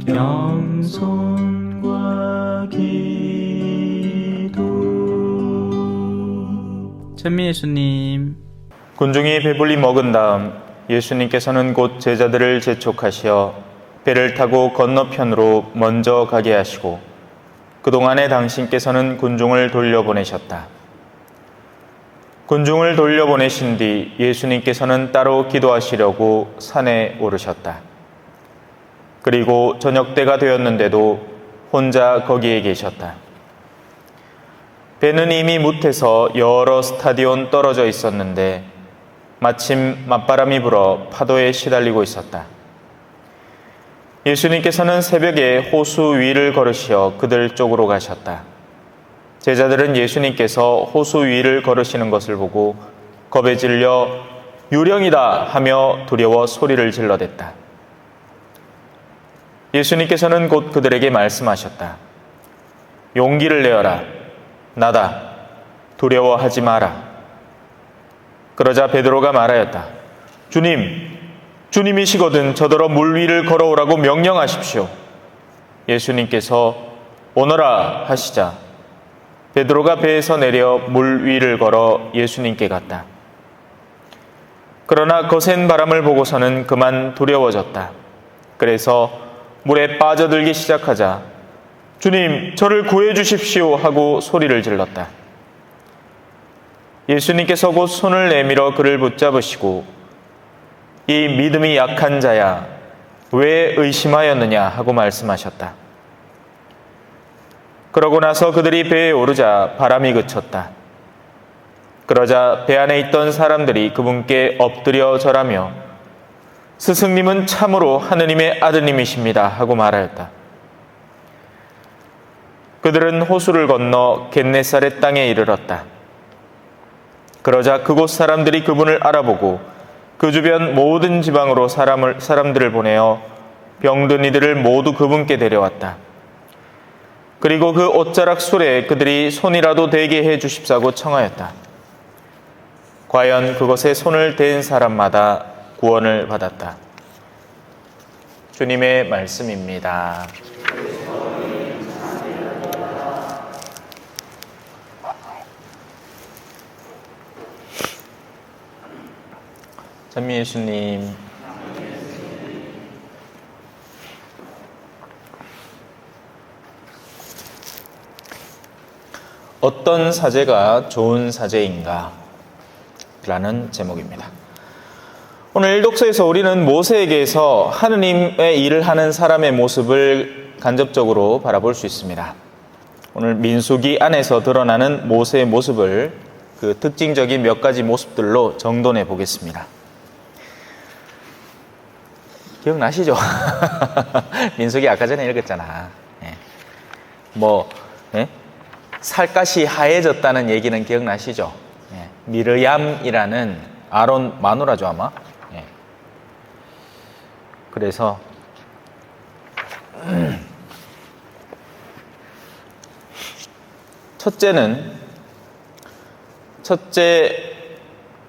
겸손과 기도. 찬미 예수님. 군중이 배불리 먹은 다음 예수님께서는 곧 제자들을 재촉하시어 배를 타고 건너편으로 먼저 가게 하시고 그동안에 당신께서는 군중을 돌려보내셨다. 군중을 돌려보내신 뒤 예수님께서는 따로 기도하시려고 산에 오르셨다. 그리고 저녁 때가 되었는데도 혼자 거기에 계셨다. 배는 이미 무태서 여러 스타디온 떨어져 있었는데 마침 맞바람이 불어 파도에 시달리고 있었다. 예수님께서는 새벽에 호수 위를 걸으시어 그들 쪽으로 가셨다. 제자들은 예수님께서 호수 위를 걸으시는 것을 보고 겁에 질려 유령이다 하며 두려워 소리를 질러댔다. 예수님께서는 곧 그들에게 말씀하셨다. 용기를 내어라. 나다. 두려워하지 마라. 그러자 베드로가 말하였다. 주님이시거든 저더러 물 위를 걸어오라고 명령하십시오. 예수님께서 오너라 하시자 베드로가 배에서 내려 물 위를 걸어 예수님께 갔다. 그러나 거센 바람을 보고서는 그만 두려워졌다. 그래서 물에 빠져들기 시작하자 주님, 저를 구해 주십시오 하고 소리를 질렀다. 예수님께서 곧 손을 내밀어 그를 붙잡으시고 이 믿음이 약한 자야, 왜 의심하였느냐 하고 말씀하셨다. 그러고 나서 그들이 배에 오르자 바람이 그쳤다. 그러자 배 안에 있던 사람들이 그분께 엎드려 절하며 스승님은 참으로 하느님의 아드님이십니다 하고 말하였다. 그들은 호수를 건너 겟네사렛 땅에 이르렀다. 그러자 그곳 사람들이 그분을 알아보고 그 주변 모든 지방으로 사람들을 보내어 병든 이들을 모두 그분께 데려왔다. 그리고 그 옷자락 술에 그들이 손이라도 대게 해 주십사고 청하였다. 과연 그것에 손을 댄 사람마다 구원을 받았다. 주님의 말씀입니다. 찬미 예수님. 어떤 사제가 좋은 사제인가? 라는 제목입니다. 오늘 일독서에서 우리는 모세에게서 하느님의 일을 하는 사람의 모습을 간접적으로 바라볼 수 있습니다. 오늘 민수기 안에서 드러나는 모세의 모습을 그 특징적인 몇 가지 모습들로 정돈해 보겠습니다. 기억나시죠? 민수기 아까 전에 읽었잖아. 살갗이 하얘졌다는 얘기는 기억나시죠? 미르얌이라는 아론 마누라죠 아마. 그래서 첫째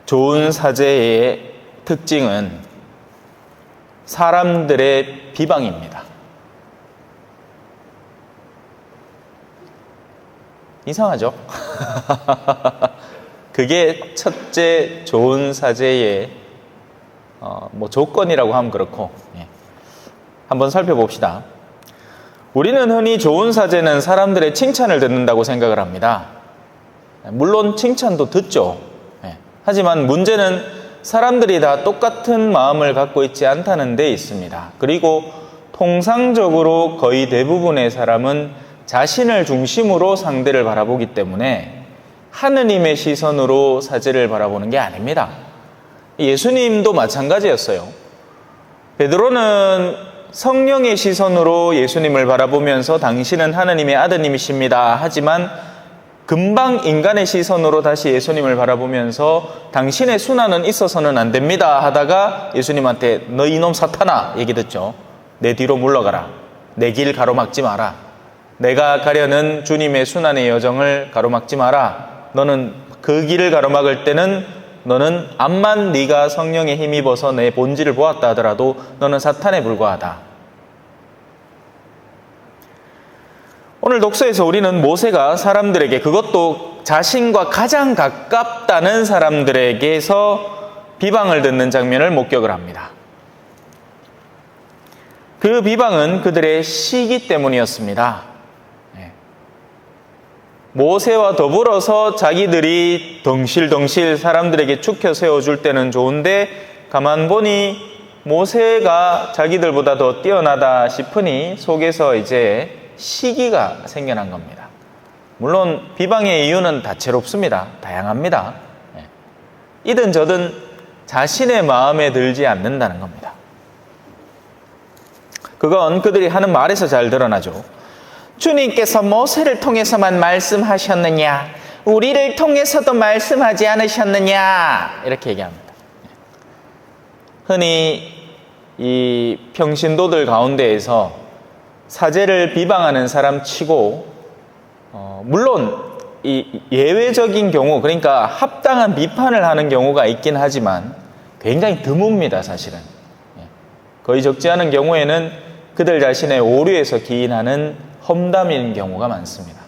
좋은 사제의 특징은 사람들의 비방입니다. 이상하죠? 그게 첫째 좋은 사제의 조건이라고 하면 그렇고, 한번 살펴봅시다. 우리는 흔히 좋은 사제는 사람들의 칭찬을 듣는다고 생각을 합니다. 물론 칭찬도 듣죠. 하지만 문제는 사람들이 다 똑같은 마음을 갖고 있지 않다는 데 있습니다. 그리고 통상적으로 거의 대부분의 사람은 자신을 중심으로 상대를 바라보기 때문에 하느님의 시선으로 사제를 바라보는 게 아닙니다. 예수님도 마찬가지였어요. 베드로는 성령의 시선으로 예수님을 바라보면서 당신은 하느님의 아드님이십니다. 하지만 금방 인간의 시선으로 다시 예수님을 바라보면서 당신의 순환은 있어서는 안 됩니다 하다가 예수님한테 너 이놈 사탄아 얘기 듣죠. 내 뒤로 물러가라. 내 길 가로막지 마라. 내가 가려는 주님의 순환의 여정을 가로막지 마라. 너는 그 길을 가로막을 때는 너는 암만 네가 성령에 힘입어서 내 본질을 보았다 하더라도 너는 사탄에 불과하다. 오늘 독서에서 우리는 모세가 사람들에게, 그것도 자신과 가장 가깝다는 사람들에게서 비방을 듣는 장면을 목격을 합니다. 그 비방은 그들의 시기 때문이었습니다. 모세와 더불어서 자기들이 덩실덩실 사람들에게 축혀 세워줄 때는 좋은데 가만 보니 모세가 자기들보다 더 뛰어나다 싶으니 속에서 이제 시기가 생겨난 겁니다. 물론 비방의 이유는 다채롭습니다. 다양합니다. 이든 저든 자신의 마음에 들지 않는다는 겁니다. 그건 그들이 하는 말에서 잘 드러나죠. 주님께서 모세를 통해서만 말씀하셨느냐? 우리를 통해서도 말씀하지 않으셨느냐? 이렇게 얘기합니다. 흔히 이 평신도들 가운데에서 사제를 비방하는 사람 치고 물론 이 예외적인 경우, 그러니까 합당한 비판을 하는 경우가 있긴 하지만 굉장히 드뭅니다. 사실은 거의 적지 않은 경우에는 그들 자신의 오류에서 기인하는 험담인 경우가 많습니다.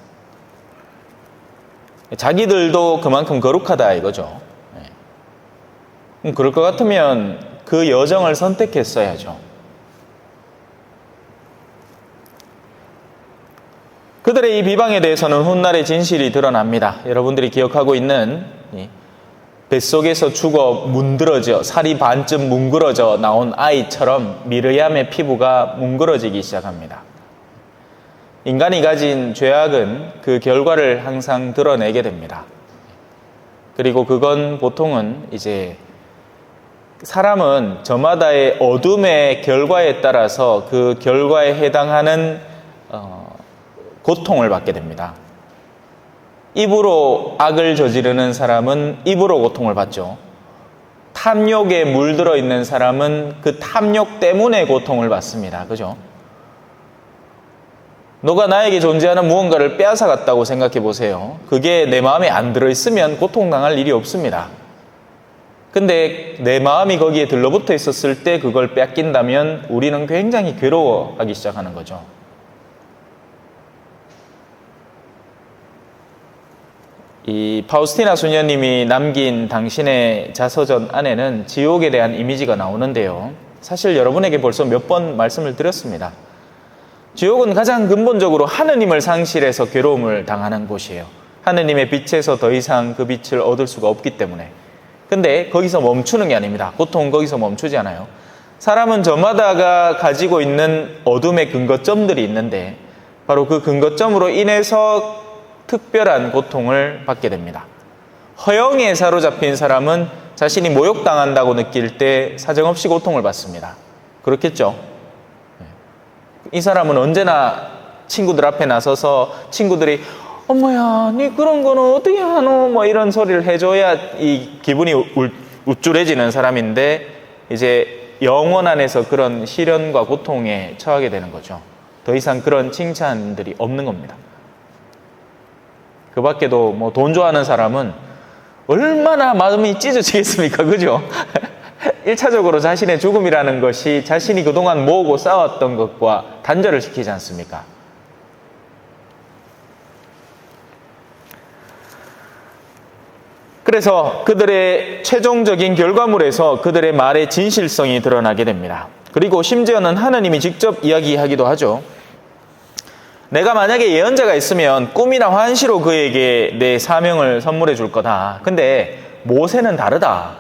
자기들도 그만큼 거룩하다 이거죠. 그럴 것 같으면 그 여정을 선택했어야죠. 그들의 이 비방에 대해서는 훗날의 진실이 드러납니다. 여러분들이 기억하고 있는 뱃속에서 죽어 문드러져 살이 반쯤 뭉그러져 나온 아이처럼 미르얌의 피부가 뭉그러지기 시작합니다. 인간이 가진 죄악은 그 결과를 항상 드러내게 됩니다. 그리고 그건 보통은 이제 사람은 저마다의 어둠의 결과에 따라서 그 결과에 해당하는 고통을 받게 됩니다. 입으로 악을 저지르는 사람은 입으로 고통을 받죠. 탐욕에 물들어 있는 사람은 그 탐욕 때문에 고통을 받습니다. 그죠? 너가 나에게 존재하는 무언가를 빼앗아갔다고 생각해 보세요. 그게 내 마음에 안 들어있으면 고통당할 일이 없습니다. 근데 내 마음이 거기에 들러붙어 있었을 때 그걸 뺏긴다면 우리는 굉장히 괴로워하기 시작하는 거죠. 이 파우스티나 수녀님이 남긴 당신의 자서전 안에는 지옥에 대한 이미지가 나오는데요. 사실 여러분에게 벌써 몇 번 말씀을 드렸습니다. 지옥은 가장 근본적으로 하느님을 상실해서 괴로움을 당하는 곳이에요. 하느님의 빛에서 더 이상 그 빛을 얻을 수가 없기 때문에. 근데 거기서 멈추는 게 아닙니다. 고통은 거기서 멈추지 않아요. 사람은 저마다가 가지고 있는 어둠의 근거점들이 있는데 바로 그 근거점으로 인해서 특별한 고통을 받게 됩니다. 허영에 사로잡힌 사람은 자신이 모욕당한다고 느낄 때 사정없이 고통을 받습니다. 그렇겠죠? 이 사람은 언제나 친구들 앞에 나서서 친구들이 어머야, 니 그런 거는 어떻게 하노? 뭐 이런 소리를 해줘야 이 기분이 우쭐해지는 사람인데 이제 영혼 안에서 그런 시련과 고통에 처하게 되는 거죠. 더 이상 그런 칭찬들이 없는 겁니다. 그 밖에도 뭐 돈 좋아하는 사람은 얼마나 마음이 찢어지겠습니까? 그죠? 1차적으로 자신의 죽음이라는 것이 자신이 그동안 모으고 쌓았던 것과 단절을 시키지 않습니까? 그래서 그들의 최종적인 결과물에서 그들의 말의 진실성이 드러나게 됩니다. 그리고 심지어는 하느님이 직접 이야기하기도 하죠. 내가 만약에 예언자가 있으면 꿈이나 환시로 그에게 내 사명을 선물해 줄 거다. 근데 모세는 다르다.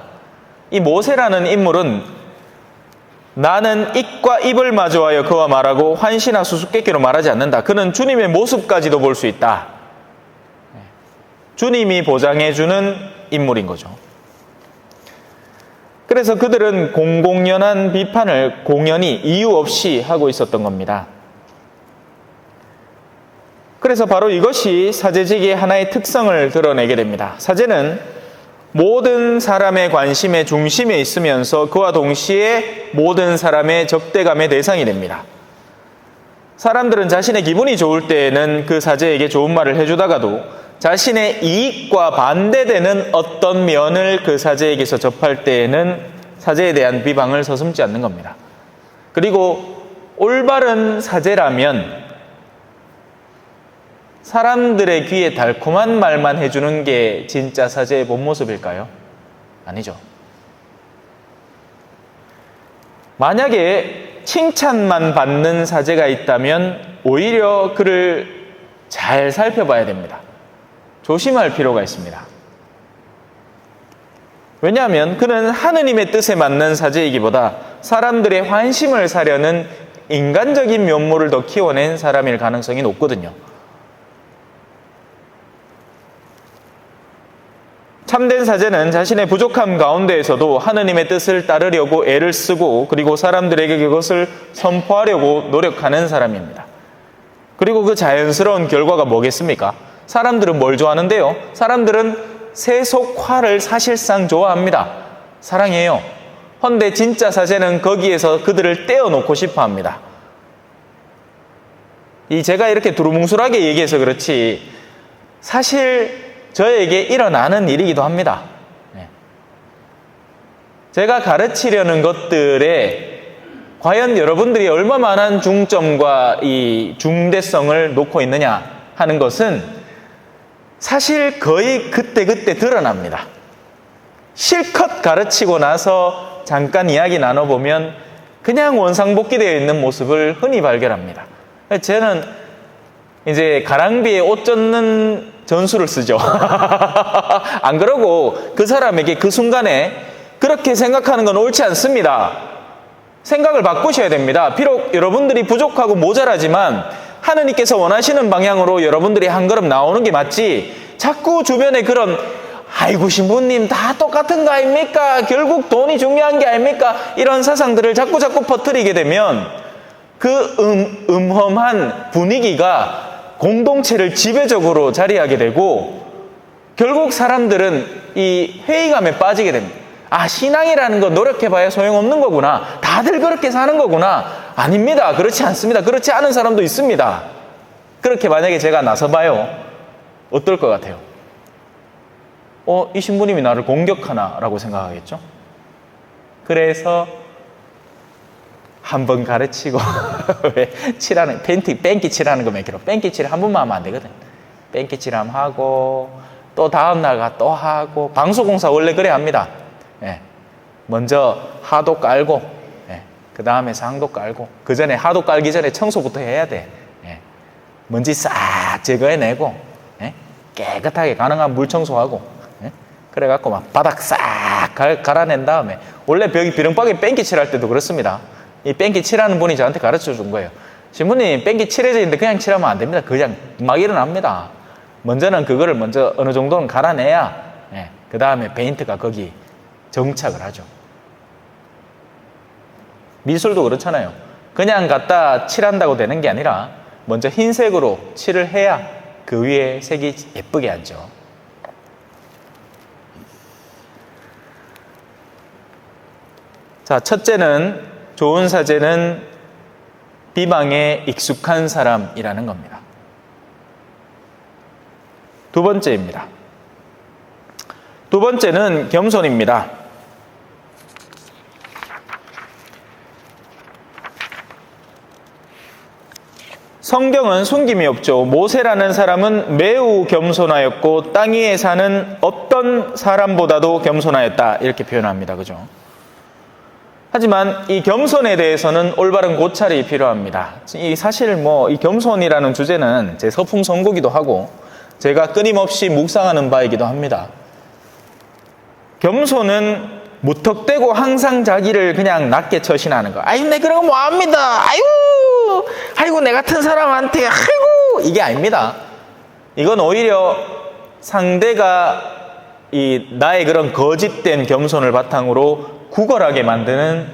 이 모세라는 인물은 나는 입과 입을 마주하여 그와 말하고 환시나 수수께끼로 말하지 않는다. 그는 주님의 모습까지도 볼 수 있다. 주님이 보장해 주는 인물인 거죠. 그래서 그들은 공공연한 비판을 공연히 이유 없이 하고 있었던 겁니다. 그래서 바로 이것이 사제직의 하나의 특성을 드러내게 됩니다. 사제는 모든 사람의 관심의 중심에 있으면서 그와 동시에 모든 사람의 적대감의 대상이 됩니다. 사람들은 자신의 기분이 좋을 때에는 그 사제에게 좋은 말을 해주다가도 자신의 이익과 반대되는 어떤 면을 그 사제에게서 접할 때에는 사제에 대한 비방을 서슴지 않는 겁니다. 그리고 올바른 사제라면 사람들의 귀에 달콤한 말만 해주는 게 진짜 사제의 본 모습일까요? 아니죠. 만약에 칭찬만 받는 사제가 있다면 오히려 그를 잘 살펴봐야 됩니다. 조심할 필요가 있습니다. 왜냐하면 그는 하느님의 뜻에 맞는 사제이기보다 사람들의 환심을 사려는 인간적인 면모를 더 키워낸 사람일 가능성이 높거든요. 참된 사제는 자신의 부족함 가운데에서도 하느님의 뜻을 따르려고 애를 쓰고 그리고 사람들에게 그것을 선포하려고 노력하는 사람입니다. 그리고 그 자연스러운 결과가 뭐겠습니까? 사람들은 뭘 좋아하는데요? 사람들은 세속화를 사실상 좋아합니다. 사랑해요. 헌데 진짜 사제는 거기에서 그들을 떼어놓고 싶어 합니다. 제가 이렇게 두루뭉술하게 얘기해서 그렇지 사실 저에게 일어나는 일이기도 합니다. 제가 가르치려는 것들에 과연 여러분들이 얼마만한 중점과 이 중대성을 놓고 있느냐 하는 것은 사실 거의 그때그때 드러납니다. 실컷 가르치고 나서 잠깐 이야기 나눠보면 그냥 원상복귀되어 있는 모습을 흔히 발견합니다. 저는 이제 가랑비에 옷 젖는 전술을 쓰죠. 안 그러고 그 사람에게 그 순간에 그렇게 생각하는 건 옳지 않습니다. 생각을 바꾸셔야 됩니다. 비록 여러분들이 부족하고 모자라지만 하느님께서 원하시는 방향으로 여러분들이 한 걸음 나오는 게 맞지, 자꾸 주변에 그런 아이고 신부님 다 똑같은 거 아닙니까? 결국 돈이 중요한 게 아닙니까? 이런 사상들을 자꾸 퍼뜨리게 되면 그 음험한 분위기가 공동체를 지배적으로 자리하게 되고 결국 사람들은 이 회의감에 빠지게 됩니다. 아, 신앙이라는 거 노력해봐야 소용없는 거구나. 다들 그렇게 사는 거구나. 아닙니다. 그렇지 않습니다. 그렇지 않은 사람도 있습니다. 그렇게 만약에 제가 나서봐요. 어떨 것 같아요? 이 신부님이 나를 공격하나? 라고 생각하겠죠? 그래서 한번 가르치고 왜 칠하는 뺑기 칠하는 거 맥히로 뺑기 칠 한 번만 하면 안 되거든. 뺑기 칠 한번 하고 또 다음 날 가 또 하고, 방수공사 원래 그래 합니다. 먼저 하도 깔고 그 다음에 상도 깔고, 그 전에 하도 깔기 전에 청소부터 해야 돼. 먼지 싹 제거해내고 깨끗하게 가능한 물 청소하고 그래갖고 막 바닥 싹 갈아낸 다음에, 원래 비렁방에 뺑기 칠할 때도 그렇습니다. 이 뺑기 칠하는 분이 저한테 가르쳐 준 거예요. 신부님 뺑기 칠해져 있는데 그냥 칠하면 안 됩니다. 그냥 막 일어납니다. 먼저는 그거를 먼저 어느 정도는 갈아내야 그 다음에 페인트가 거기 정착을 하죠. 미술도 그렇잖아요. 그냥 갖다 칠한다고 되는 게 아니라 먼저 흰색으로 칠을 해야 그 위에 색이 예쁘게 앉죠. 자, 첫째는, 좋은 사제는 비방에 익숙한 사람이라는 겁니다. 두 번째입니다. 두 번째는 겸손입니다. 성경은 숨김이 없죠. 모세라는 사람은 매우 겸손하였고 땅 위에 사는 어떤 사람보다도 겸손하였다, 이렇게 표현합니다. 그죠? 하지만 이 겸손에 대해서는 올바른 고찰이 필요합니다. 사실 이 겸손이라는 주제는 제 서풍 선고기도 하고 제가 끊임없이 묵상하는 바이기도 합니다. 겸손은 무턱대고 항상 자기를 그냥 낮게 처신하는 거. 아유, 내 그런 거 뭐합니다. 아이고, 내 같은 사람한테, 이게 아닙니다. 이건 오히려 상대가 나의 그런 거짓된 겸손을 바탕으로 구걸하게 만드는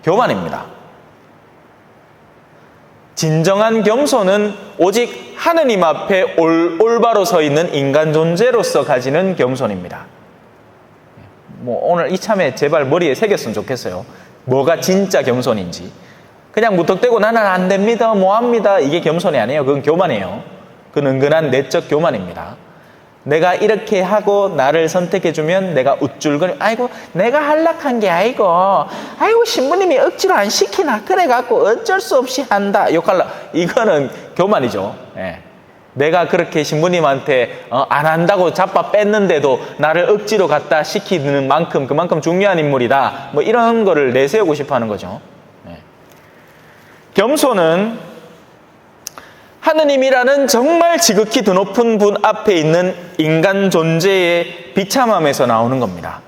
교만입니다. 진정한 겸손은 오직 하느님 앞에 올바로 서 있는 인간 존재로서 가지는 겸손입니다. 오늘 이참에 제발 머리에 새겼으면 좋겠어요. 뭐가 진짜 겸손인지. 그냥 무턱대고 나는 안 됩니다, 뭐합니다, 이게 겸손이 아니에요. 그건 교만이에요. 그건 은근한 내적 교만입니다. 내가 이렇게 하고 나를 선택해주면 내가 우쭐거리, 아이고 내가 한락한 게 아이고 신부님이 억지로 안 시키나, 그래갖고 어쩔 수 없이 한다, 욕할라. 이거는 교만이죠. 내가 그렇게 신부님한테 안 한다고 잡아 뺐는데도 나를 억지로 갖다 시키는 만큼 그만큼 중요한 인물이다. 뭐 이런 거를 내세우고 싶어 하는 거죠. 겸손은 하느님이라는 정말 지극히 드높은 분 앞에 있는 인간 존재의 비참함에서 나오는 겁니다.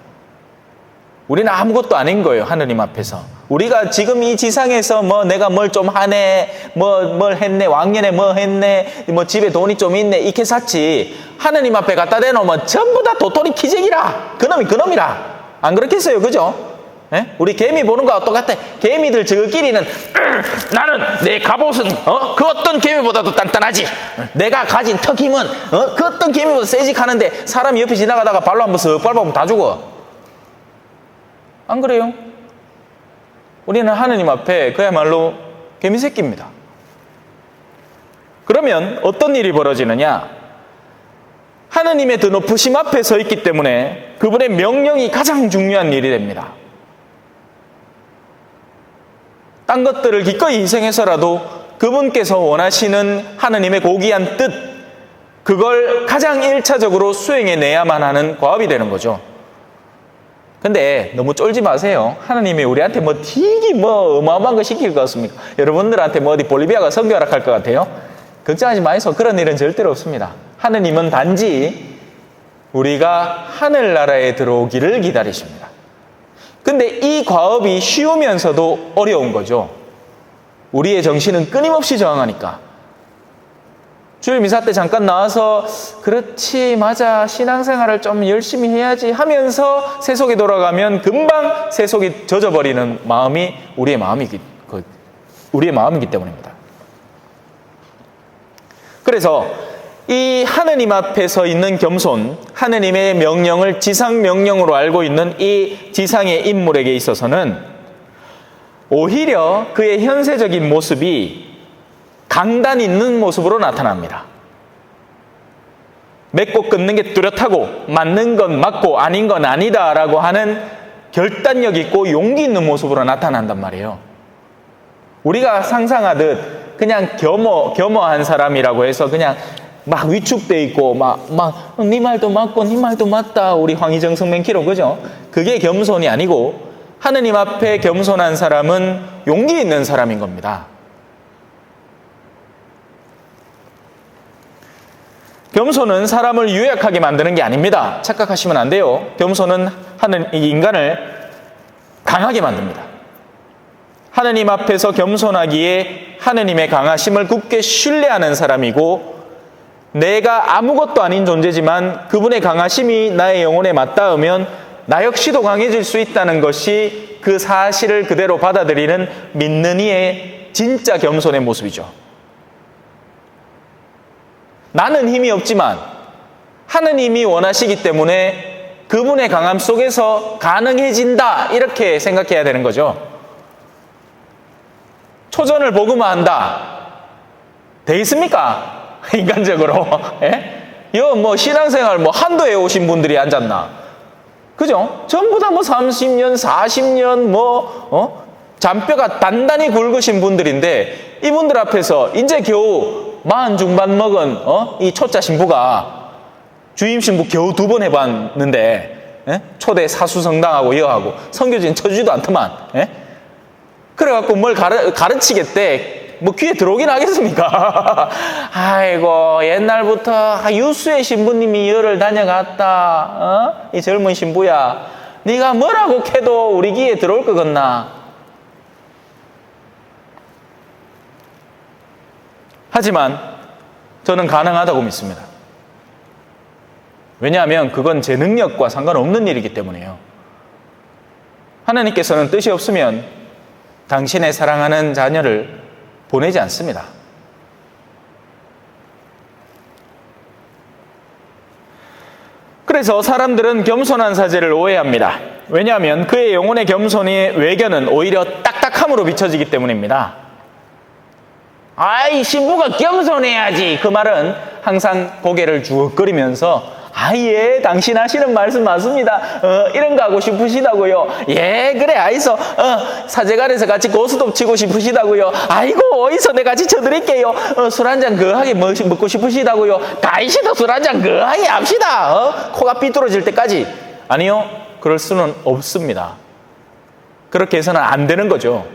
우리는 아무것도 아닌 거예요, 하느님 앞에서. 우리가 지금 이 지상에서 뭐 내가 뭘 좀 하네, 뭘 했네, 왕년에 뭐 했네, 뭐 집에 돈이 좀 있네, 이렇게 샀지. 하느님 앞에 갖다 대놓으면 전부 다 도토리 키재기라. 그놈이 그놈이라. 안 그렇겠어요, 그죠? 우리 개미 보는 거하고 똑같아. 개미들 저끼리는 나는 내 갑옷은 그 어떤 개미보다도 단단하지. 내가 가진 턱 힘은 그 어떤 개미보다 세직하는데 사람이 옆에 지나가다가 발로 한번 쓱 밟아보면 다 죽어. 안 그래요? 우리는 하느님 앞에 그야말로 개미새끼입니다. 그러면 어떤 일이 벌어지느냐? 하느님의 드높으심 앞에 서 있기 때문에 그분의 명령이 가장 중요한 일이 됩니다. 딴 것들을 기꺼이 희생해서라도 그분께서 원하시는 하느님의 고귀한 뜻, 그걸 가장 1차적으로 수행해내야만 하는 과업이 되는 거죠. 근데 너무 쫄지 마세요. 하느님이 우리한테 뭐 되게 뭐 어마어마한 거 시킬 것 같습니까? 여러분들한테 뭐 어디 볼리비아가 선교 허락할 것 같아요? 걱정하지 마세요. 그런 일은 절대로 없습니다. 하느님은 단지 우리가 하늘나라에 들어오기를 기다리십니다. 근데 이 과업이 쉬우면서도 어려운 거죠. 우리의 정신은 끊임없이 저항하니까. 주일 미사 때 잠깐 나와서 그렇지 맞아 신앙생활을 좀 열심히 해야지 하면서 세속에 돌아가면 금방 세속이 젖어버리는 마음이 우리의 마음이기 때문입니다. 그래서 이 하느님 앞에 서 있는 겸손, 하느님의 명령을 지상 명령으로 알고 있는 이 지상의 인물에게 있어서는 오히려 그의 현세적인 모습이 강단 있는 모습으로 나타납니다. 맺고 끊는 게 뚜렷하고 맞는 건 맞고 아닌 건 아니다라고 하는 결단력 있고 용기 있는 모습으로 나타난단 말이에요. 우리가 상상하듯 그냥 겸허한 사람이라고 해서 그냥 막 위축돼 있고 네 말도 맞고 네 말도 맞다 우리 황희정 성맹키로 그죠? 그게 겸손이 아니고 하느님 앞에 겸손한 사람은 용기 있는 사람인 겁니다. 겸손은 사람을 유약하게 만드는 게 아닙니다. 착각하시면 안 돼요. 겸손은 인간을 강하게 만듭니다. 하느님 앞에서 겸손하기에 하느님의 강하심을 굳게 신뢰하는 사람이고 내가 아무것도 아닌 존재지만 그분의 강하심이 나의 영혼에 맞닿으면 나 역시도 강해질 수 있다는 것이 그 사실을 그대로 받아들이는 믿는 이의 진짜 겸손의 모습이죠. 나는 힘이 없지만 하느님이 원하시기 때문에 그분의 강함 속에서 가능해진다 이렇게 생각해야 되는 거죠. 초전을 복음화한다 돼 있습니까? 인간적으로 이거 뭐 신앙생활 뭐 한도에 오신 분들이 앉았나? 그죠? 전부 다 뭐 30년 40년 잔뼈가 단단히 굵으신 분들인데 이분들 앞에서 이제 겨우 40 중반 먹은 이 초짜 신부가 주임 신부 겨우 2번 해봤는데 초대 사수성당하고 여하고 선교진 쳐주지도 않더만 그래갖고 뭘 가르치겠대 뭐 귀에 들어오긴 하겠습니까? 아이고 옛날부터 유수의 신부님이 열을 다녀갔다 이 젊은 신부야 네가 뭐라고 캐도 우리 귀에 들어올 거겠나? 하지만 저는 가능하다고 믿습니다. 왜냐하면 그건 제 능력과 상관없는 일이기 때문이에요. 하나님께서는 뜻이 없으면 당신의 사랑하는 자녀를 보내지 않습니다. 그래서 사람들은 겸손한 사제를 오해합니다. 왜냐하면 그의 영혼의 겸손의 외견은 오히려 딱딱함으로 비춰지기 때문입니다. 아이 신부가 겸손해야지. 그 말은 항상 고개를 주걱거리면서 예 당신 하시는 말씀 맞습니다. 이런 거 하고 싶으시다고요. 예 그래 아이소 사제관에서 같이 고스톱 치고 싶으시다고요. 아이고 어디서 내가 지쳐드릴게요. 술 한잔 거하게 먹고 싶으시다고요. 가이시도 술 한잔 거하게 합시다. 코가 삐뚤어질 때까지. 아니요, 그럴 수는 없습니다. 그렇게 해서는 안 되는 거죠.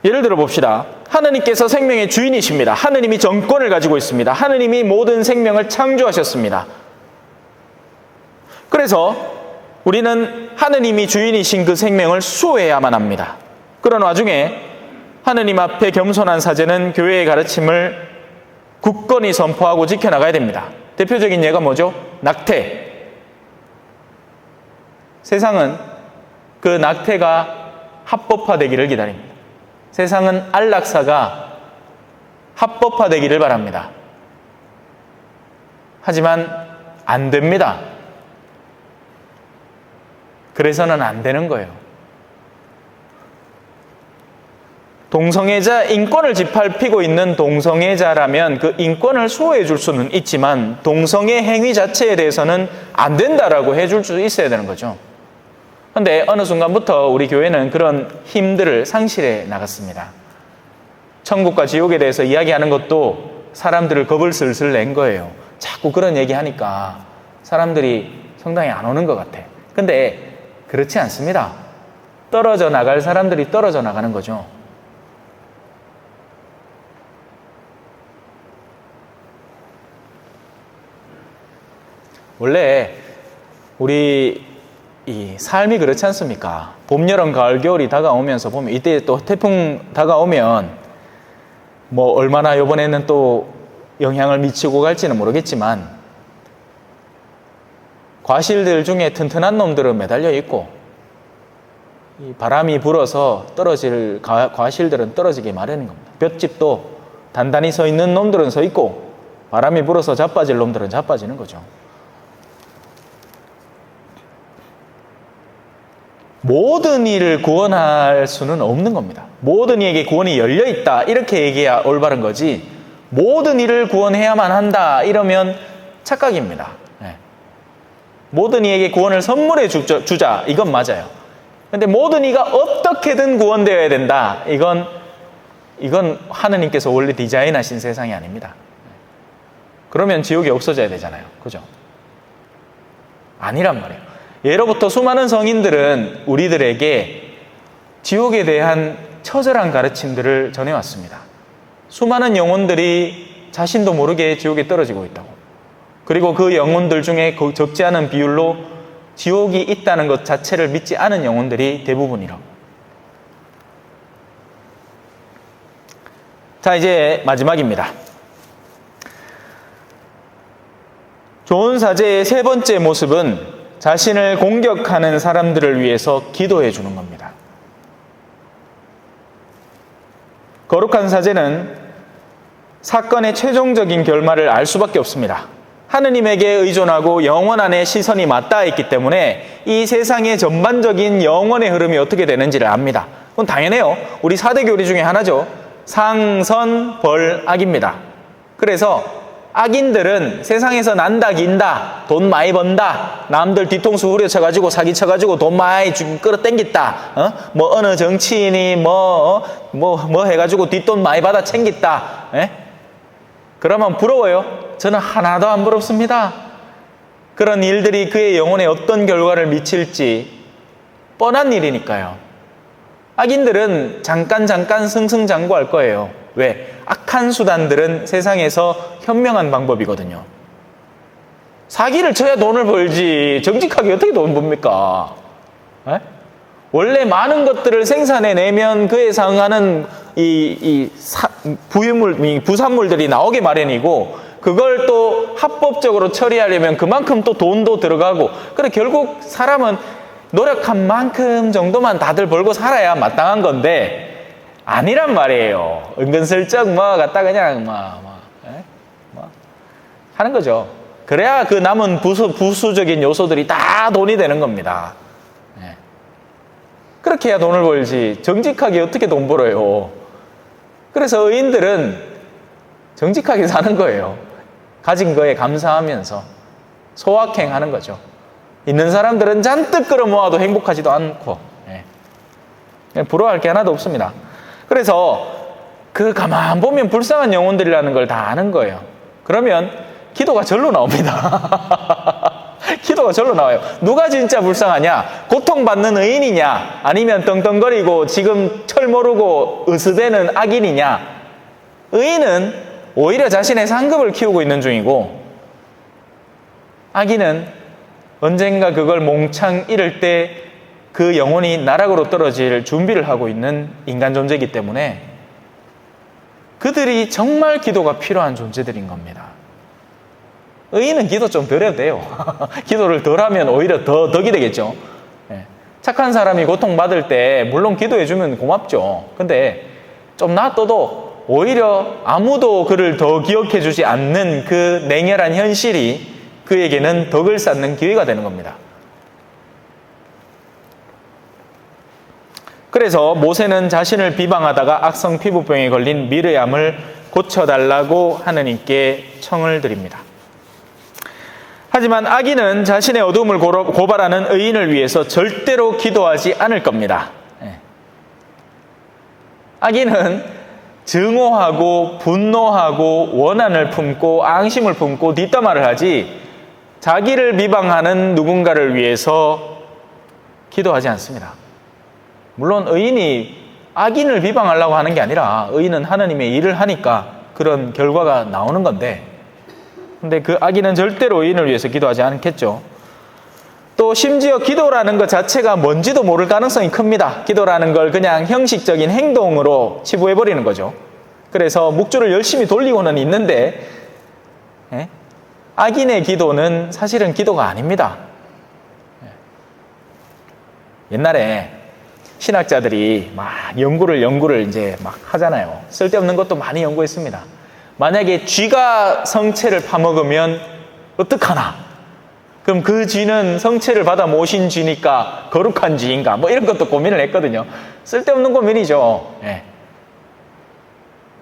예를 들어 봅시다. 하느님께서 생명의 주인이십니다. 하느님이 정권을 가지고 있습니다. 하느님이 모든 생명을 창조하셨습니다. 그래서 우리는 하느님이 주인이신 그 생명을 수호해야만 합니다. 그런 와중에 하느님 앞에 겸손한 사제는 교회의 가르침을 굳건히 선포하고 지켜나가야 됩니다. 대표적인 예가 뭐죠? 낙태. 세상은 그 낙태가 합법화되기를 기다립니다. 세상은 안락사가 합법화되기를 바랍니다. 하지만 안 됩니다. 그래서는 안 되는 거예요. 동성애자 인권을 짓밟히고 있는 동성애자라면 그 인권을 수호해 줄 수는 있지만 동성애 행위 자체에 대해서는 안 된다라고 해줄 수 있어야 되는 거죠. 그런데 어느 순간부터 우리 교회는 그런 힘들을 상실해 나갔습니다. 천국과 지옥에 대해서 이야기하는 것도 사람들을 겁을 슬슬 낸 거예요. 자꾸 그런 얘기하니까 사람들이 성당에 안 오는 것 같아. 근데 그렇지 않습니다. 떨어져 나갈 사람들이 떨어져 나가는 거죠. 원래 우리 이 삶이 그렇지 않습니까? 봄, 여름, 가을, 겨울이 다가오면서 보면 이때 또 태풍 다가오면 뭐 얼마나 이번에는 또 영향을 미치고 갈지는 모르겠지만 과실들 중에 튼튼한 놈들은 매달려 있고 이 바람이 불어서 떨어질 과실들은 떨어지게 마련인 겁니다. 볏짚도 단단히 서 있는 놈들은 서 있고 바람이 불어서 자빠질 놈들은 자빠지는 거죠. 모든 이를 구원할 수는 없는 겁니다. 모든 이에게 구원이 열려 있다 이렇게 얘기해야 올바른 거지 모든 이를 구원해야만 한다 이러면 착각입니다. 네. 모든 이에게 구원을 선물해 주자 이건 맞아요. 근데 모든 이가 어떻게든 구원되어야 된다 이건 하느님께서 원래 디자인하신 세상이 아닙니다. 그러면 지옥이 없어져야 되잖아요. 그죠? 아니란 말이에요. 예로부터 수많은 성인들은 우리들에게 지옥에 대한 처절한 가르침들을 전해왔습니다. 수많은 영혼들이 자신도 모르게 지옥에 떨어지고 있다고. 그리고 그 영혼들 중에 적지 않은 비율로 지옥이 있다는 것 자체를 믿지 않은 영혼들이 대부분이라고. 자, 이제 마지막입니다. 좋은 사제의 세 번째 모습은 자신을 공격하는 사람들을 위해서 기도해 주는 겁니다. 거룩한 사제는 사건의 최종적인 결말을 알 수밖에 없습니다. 하느님에게 의존하고 영원 안에 시선이 맞닿아 있기 때문에 이 세상의 전반적인 영원의 흐름이 어떻게 되는지를 압니다. 그건 당연해요. 우리 4대 교리 중에 하나죠. 상선, 벌, 악입니다. 그래서 악인들은 세상에서 난다 긴다 돈 많이 번다 남들 뒤통수 후려쳐가지고 사기쳐가지고 돈 많이 끌어당겼다 뭐 어느 정치인이 뭐 해가지고 뒷돈 많이 받아 챙겼다 그러면 부러워요? 저는 하나도 안 부럽습니다. 그런 일들이 그의 영혼에 어떤 결과를 미칠지 뻔한 일이니까요. 악인들은 잠깐 승승장구할 거예요. 왜? 악한 수단들은 세상에서 현명한 방법이거든요. 사기를 쳐야 돈을 벌지 정직하게 어떻게 돈 법니까? 원래 많은 것들을 생산해내면 그에 상하는 부산물들이 나오게 마련이고 그걸 또 합법적으로 처리하려면 그만큼 또 돈도 들어가고 그래 결국 사람은 노력한 만큼 정도만 다들 벌고 살아야 마땅한 건데 아니란 말이에요. 은근슬쩍 갖다 그냥 하는 거죠. 그래야 그 남은 부수적인 요소들이 다 돈이 되는 겁니다. 그렇게 해야 돈을 벌지 정직하게 어떻게 돈 벌어요. 그래서 의인들은 정직하게 사는 거예요. 가진 거에 감사하면서 소확행하는 거죠. 있는 사람들은 잔뜩 끌어모아도 행복하지도 않고, 부러워할 게 하나도 없습니다. 그래서 그 가만 보면 불쌍한 영혼들이라는 걸 다 아는 거예요. 그러면 기도가 절로 나옵니다. 기도가 절로 나와요. 누가 진짜 불쌍하냐? 고통받는 의인이냐? 아니면 떵떵거리고 지금 철 모르고 으스대는 악인이냐? 의인은 오히려 자신의 상급을 키우고 있는 중이고, 악인은 언젠가 그걸 몽창 잃을 때 그 영혼이 나락으로 떨어질 준비를 하고 있는 인간 존재이기 때문에 그들이 정말 기도가 필요한 존재들인 겁니다. 의인은 기도 좀 덜 해도 돼요. 기도를 덜 하면 오히려 더 덕이 되겠죠. 착한 사람이 고통받을 때 물론 기도해주면 고맙죠. 근데 좀 놔둬도 오히려 아무도 그를 더 기억해주지 않는 그 냉혈한 현실이 그에게는 덕을 쌓는 기회가 되는 겁니다. 그래서 모세는 자신을 비방하다가 악성 피부병에 걸린 미르얌을 고쳐달라고 하느님께 청을 드립니다. 하지만 악인은 자신의 어두움을 고발하는 의인을 위해서 절대로 기도하지 않을 겁니다. 악인은 증오하고 분노하고 원한을 품고 앙심을 품고 뒷담화를 하지 자기를 비방하는 누군가를 위해서 기도하지 않습니다. 물론 의인이 악인을 비방하려고 하는 게 아니라 의인은 하나님의 일을 하니까 그런 결과가 나오는 건데, 근데 그 악인은 절대로 의인을 위해서 기도하지 않겠죠. 또 심지어 기도라는 것 자체가 뭔지도 모를 가능성이 큽니다. 기도라는 걸 그냥 형식적인 행동으로 치부해버리는 거죠. 그래서 묵주를 열심히 돌리고는 있는데 악인의 기도는 사실은 기도가 아닙니다. 옛날에 신학자들이 막 연구를 이제 막 하잖아요. 쓸데없는 것도 많이 연구했습니다. 만약에 쥐가 성체를 파먹으면 어떡하나? 그럼 그 쥐는 성체를 받아 모신 쥐니까 거룩한 쥐인가? 뭐 이런 것도 고민을 했거든요. 쓸데없는 고민이죠.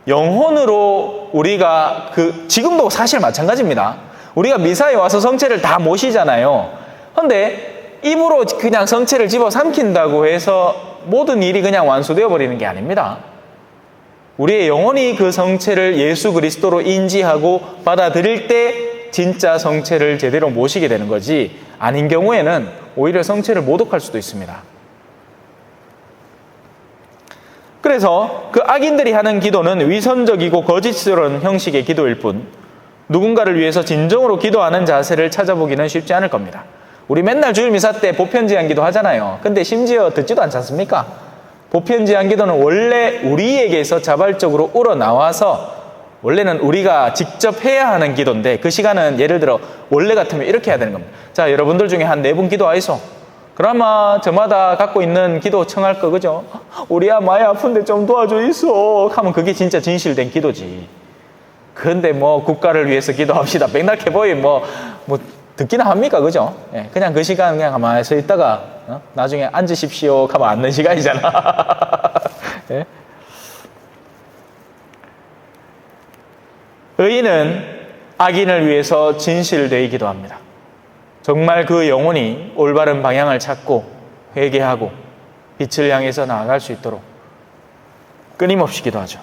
영혼으로 우리가 지금도 사실 마찬가지입니다. 우리가 미사에 와서 성체를 다 모시잖아요. 그런데 입으로 그냥 성체를 집어 삼킨다고 해서 모든 일이 그냥 완수되어 버리는 게 아닙니다. 우리의 영혼이 그 성체를 예수 그리스도로 인지하고 받아들일 때 진짜 성체를 제대로 모시게 되는 거지, 아닌 경우에는 오히려 성체를 모독할 수도 있습니다. 그래서 그 악인들이 하는 기도는 위선적이고 거짓스러운 형식의 기도일 뿐 누군가를 위해서 진정으로 기도하는 자세를 찾아보기는 쉽지 않을 겁니다. 우리 맨날 주일 미사 때 보편제한 기도 하잖아요. 근데 심지어 듣지도 않지 않습니까? 보편제한 기도는 원래 우리에게서 자발적으로 우러나와서 원래는 우리가 직접 해야 하는 기도인데, 그 시간은 예를 들어 원래 같으면 이렇게 해야 되는 겁니다. 자, 여러분들 중에 한 4분 기도하이소. 그러면 저마다 갖고 있는 기도 청할 거, 그죠? 우리야 많이 아픈데 좀 도와줘 있어 하면 그게 진짜 진실된 기도지. 근데 뭐 국가를 위해서 기도합시다 맥락해 보이면 뭐 듣기나 합니까? 그죠? 그냥 그 시간 그냥 가만히 서 있다가 나중에 앉으십시오 하면 앉는 시간이잖아. 의인은 악인을 위해서 진실되이 기도합니다. 정말 그 영혼이 올바른 방향을 찾고 회개하고 빛을 향해서 나아갈 수 있도록 끊임없이 기도하죠.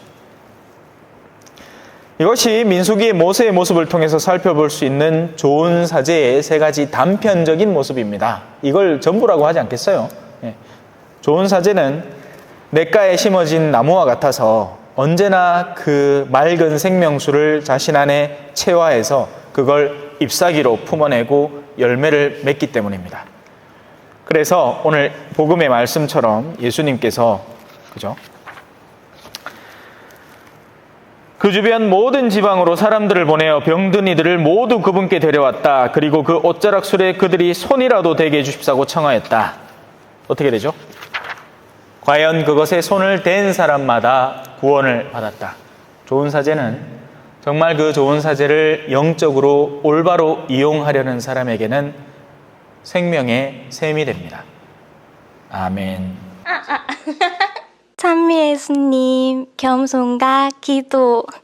이것이 민수기의 모세의 모습을 통해서 살펴볼 수 있는 좋은 사제의 3가지 단편적인 모습입니다. 이걸 전부라고 하지 않겠어요? 좋은 사제는 냇가에 심어진 나무와 같아서 언제나 그 맑은 생명수를 자신 안에 체화해서 그걸 잎사귀로 품어내고 열매를 맺기 때문입니다. 그래서 오늘 복음의 말씀처럼 예수님께서, 그죠? 그 주변 모든 지방으로 사람들을 보내어 병든 이들을 모두 그분께 데려왔다. 그리고 그 옷자락술에 그들이 손이라도 대게 해주십사고 청하였다. 어떻게 되죠? 과연 그것에 손을 댄 사람마다 구원을 받았다. 좋은 사제는 정말 그 좋은 사제를 영적으로 올바로 이용하려는 사람에게는 생명의 샘이 됩니다. 아멘. 찬미 예수님, 겸손과 기도.